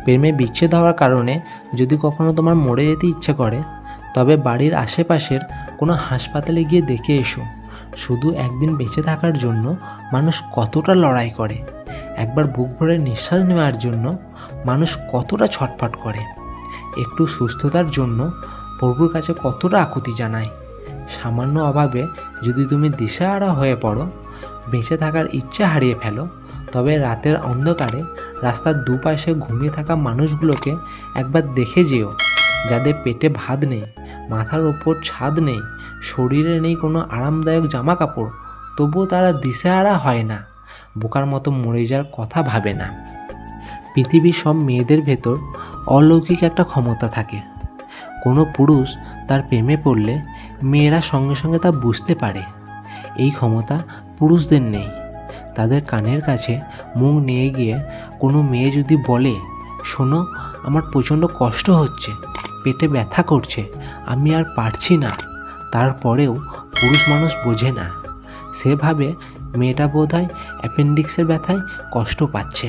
প্রেমে বিচ্ছেদ হওয়ার কারণে যদি কখনো তোমার মরে যেতে ইচ্ছে করে, তবে বাড়ির আশেপাশের কোনো হাসপাতালে গিয়ে দেখে এসো শুধু একদিন বেঁচে থাকার জন্য মানুষ কতটা লড়াই করে, একবার বুক ভরে নিঃশ্বাস নেওয়ার জন্য মানুষ কতটা ছটফট করে, একটু সুস্থতার জন্য প্রভুর কাছে কতটা আকুতি জানায়। সামান্য অভাবে যদি তুমি দিশেহারা হয়ে পড়ো, বেঁচে থাকার ইচ্ছা হারিয়ে ফেলো, তবে রাতের অন্ধকারে রাস্তার দুপাশে ঘুমিয়ে থাকা মানুষগুলোকে একবার দেখে যেও, যাদের পেটে ভাত নেই, মাথার ওপর ছাদ নেই, শরীরে নেই কোনো আরামদায়ক জামা কাপড়, তবুও তারা দিশেহারা হয় না, বোকার মতো মরে যাওয়ার কথা ভাবে না। পৃথিবীর সব মেয়েদের ভেতর অলৌকিক একটা ক্ষমতা থাকে। কোনো পুরুষ তার প্রেমে পড়লে মেয়েরা সঙ্গে সঙ্গে তা বুঝতে পারে। এই ক্ষমতা পুরুষদের নেই। তাদের কানের কাছে মুখ নিয়ে গিয়ে কোনো মেয়ে যদি বলে, শোনো আমার প্রচণ্ড কষ্ট হচ্ছে, পেটে ব্যথা করছে, আমি আর পারছি না, তারপরেও পুরুষ মানুষ বোঝে না। সে ভাবে মেয়েটা বোধহয় অ্যাপেন্ডিক্সের ব্যথায় কষ্ট পাচ্ছে।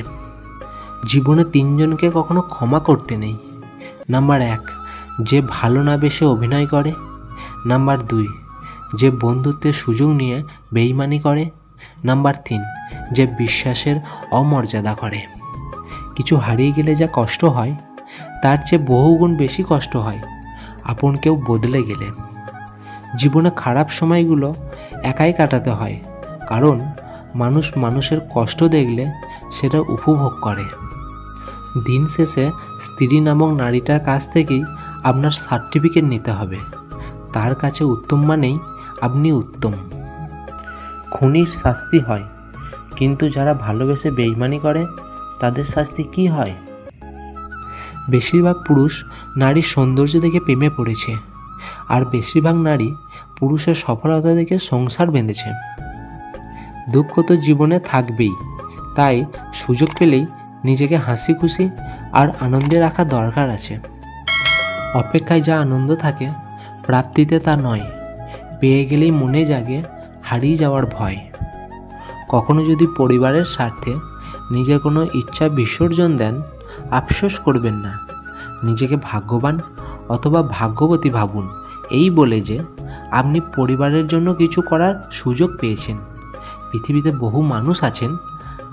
জীবনে তিনজনকে কখনো ক্ষমা করতে নেই। নাম্বার 1, যে ভালো না বেশে অভিনয় করে। নাম্বার 2, যে বন্ধুত্বের সুযোগ নিয়ে বেইমানি করে। নাম্বার 3, যে বিশ্বাসের অমর্যাদা করে। কিছু হারিয়ে গেলে যা কষ্ট হয়, তার চেয়ে বহুগুণ বেশি কষ্ট হয় আপন কেউ বদলে গেলে। জীবনে খারাপ সময়গুলো একাই কাটাতে হয়, কারণ মানুষ মানুষের কষ্ট দেখলে সেটা উপভোগ করে। দিন শেষে স্ত্রী নামক নারীটার কাছ থেকেই আপনার সার্টিফিকেট নিতে হবে। তার কাছে উত্তম মানেই আপনি উত্তম। খুনির শাস্তি হয়, কিন্তু যারা ভালোবেসে বেইমানি করে তাদের শাস্তি কি হয়? বেশিরভাগ পুরুষ নারীর সৌন্দর্য দেখে প্রেমে পড়েছে, আর বেশিরভাগ নারী পুরুষের সফলতা দেখে সংসার বেঁধেছে। দুঃখ তো জীবনে থাকবেই, তাই সুযোগ পেলেই নিজেকে হাসি খুশি আর আনন্দে রাখা দরকার আছে। অপেক্ষায় যা আনন্দ থাকে, প্রাপ্তিতে তা নয়। পেয়ে গেলেই মনে জাগে হারিয়ে যাওয়ার ভয়। কখনো যদি পরিবারের স্বার্থে নিজের কোনো ইচ্ছা বিসর্জন দেন, আফসোস করবেন না। নিজেকে ভাগ্যবান অথবা ভাগ্যবতী ভাবুন, এই বলে যে আপনি পরিবারের জন্য কিছু করার সুযোগ পেয়েছেন। পৃথিবীতে বহু মানুষ আছেন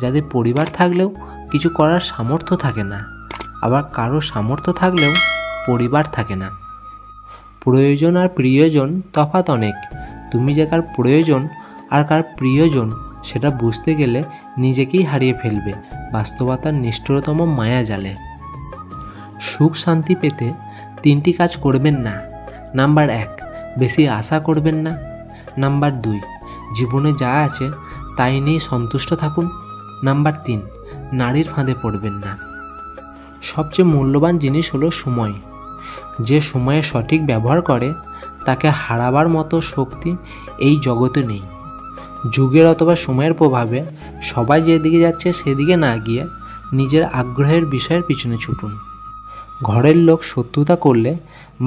যাদের পরিবার থাকলেও কিছু করার সামর্থ্য থাকে না, আবার কারো সামর্থ্য থাকলেও পরিবার থাকে না। প্রয়োজন আর প্রিয়জন তফাৎ অনেক। তুমি যে কার প্রয়োজন আর কার প্রিয়জন সেটা বুঝতে গেলে নিজেকেই হারিয়ে ফেলবে বাস্তবতার নিষ্ঠুরতম মায়া জালে। সুখ শান্তি পেতে 3টি কাজ করবেন না। নাম্বার 1, বেশি আশা করবেন না। নাম্বার 2, জীবনে যা আছে তাই নিয়ে সন্তুষ্ট থাকুন। নাম্বার 3, নারীর ফাঁদে পড়বেন না। সবচেয়ে মূল্যবান জিনিস হলো সময়। যে সময়ের সঠিক ব্যবহার করে তাকে হারাবার মতো শক্তি এই জগতে নেই। যুগের অথবা সময়ের প্রভাবে সবাই যেদিকে যাচ্ছে সেদিকে না গিয়ে নিজের আগ্রহের বিষয়ের পিছনে ছুটুন। ঘরের লোক শত্রুতা করলে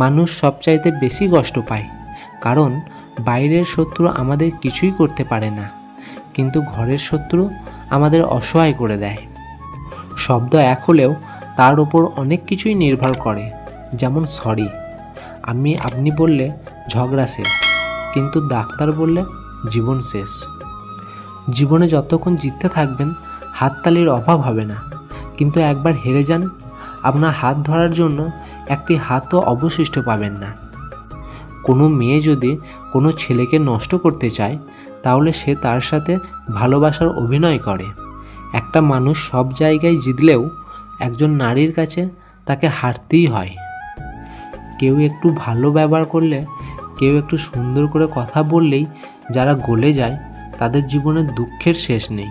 মানুষ সবচাইতে বেশি কষ্ট পায়, কারণ বাইরের শত্রু আমাদের কিছুই করতে পারে না, কিন্তু ঘরের শত্রু আমাদের অসহায় করে দেয়। শব্দ এক হলেও তার উপর অনেক কিছুই নির্ভর করে, যেমন সরি। আপনি বললে ঝগড়া শেষ, কিন্তু ডাক্তার বললে জীবন শেষ। জীবনে যতক্ষণ জিততে থাকবেন হাততালির অভাব হবে না, কিন্তু একবার হেরে যান, আপনার হাত ধরার জন্য একটি হাতও অবশিষ্ট পাবেন না। কোনো মেয়ে যদি কোনো ছেলেকে নষ্ট করতে চায়, তাহলে সে তার সাথে ভালোবাসার অভিনয় করে। একটা মানুষ সব জায়গায় জিতলেও একজন নারীর কাছে তাকে হারতেই হয়। কেউ একটু ভালো ব্যবহার করলে, কেউ একটু সুন্দর করে কথা বললেই যারা গলে যায়, তাদের জীবনে দুঃখের শেষ নেই।